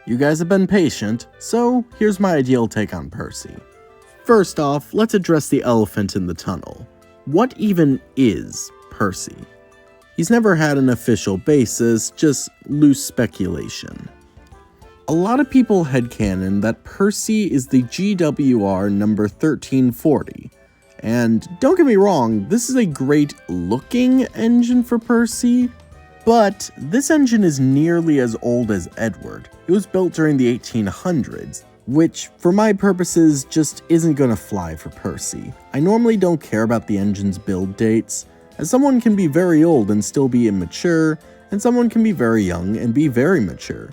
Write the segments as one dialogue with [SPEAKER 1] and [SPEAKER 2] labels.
[SPEAKER 1] You guys have been patient, so here's my ideal take on Percy. First off, let's address the elephant in the tunnel. What even is Percy? He's never had an official basis, just loose speculation. A lot of people headcanon that Percy is the GWR number 1340. And don't get me wrong, this is a great looking engine for Percy, but this engine is nearly as old as Edward. It was built during the 1800s, which for my purposes just isn't gonna fly for Percy. I normally don't care about the engine's build dates, as someone can be very old and still be immature, and someone can be very young and be very mature.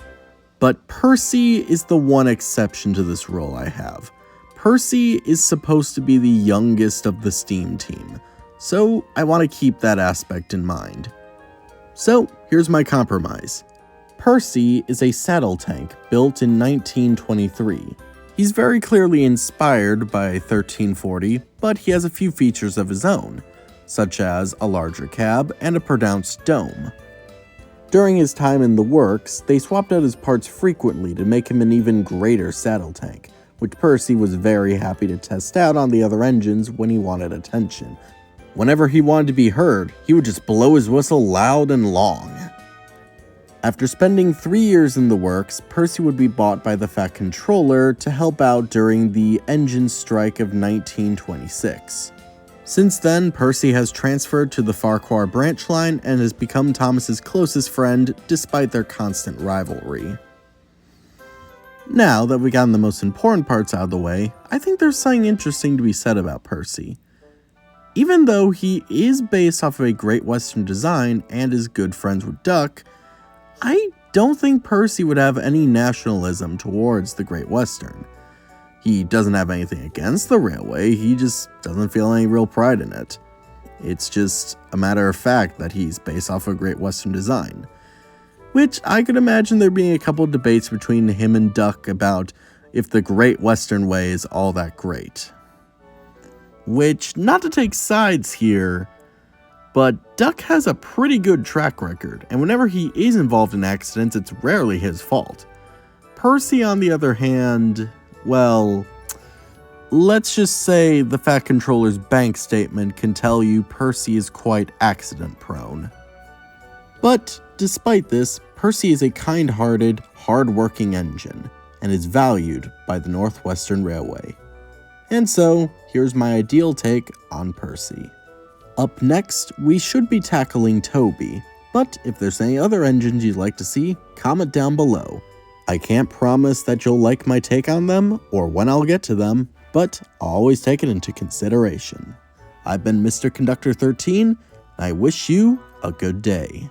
[SPEAKER 1] But Percy is the one exception to this rule I have. Percy is supposed to be the youngest of the Steam team, so I want to keep that aspect in mind. So here's my compromise. Percy is a saddle tank built in 1923. He's very clearly inspired by 1340, but he has a few features of his own, such as a larger cab and a pronounced dome. During his time in the works, they swapped out his parts frequently to make him an even greater saddle tank, which Percy was very happy to test out on the other engines when he wanted attention. Whenever he wanted to be heard, he would just blow his whistle loud and long. After spending 3 years in the works, Percy would be bought by the Fat Controller to help out during the engine strike of 1926. Since then, Percy has transferred to the Farquhar branch line and has become Thomas's closest friend despite their constant rivalry. Now that we've gotten the most important parts out of the way, I think there's something interesting to be said about Percy. Even though he is based off of a Great Western design and is good friends with Duck, I don't think Percy would have any nationalism towards the Great Western. He doesn't have anything against the railway, he just doesn't feel any real pride in it. It's just a matter of fact that he's based off a Great Western design. Which I could imagine there being a couple of debates between him and Duck about if the Great Western Way is all that great. Which, not to take sides here, but Duck has a pretty good track record, and whenever he is involved in accidents, it's rarely his fault. Percy, on the other hand, well, let's just say the Fat Controller's bank statement can tell you Percy is quite accident-prone. But despite this, Percy is a kind-hearted, hard-working engine, and is valued by the Northwestern Railway. And so, here's my ideal take on Percy. Up next, we should be tackling Toby, but if there's any other engines you'd like to see, comment down below. I can't promise that you'll like my take on them, or when I'll get to them, but I'll always take it into consideration. I've been Mr. Conductor 13, and I wish you a good day.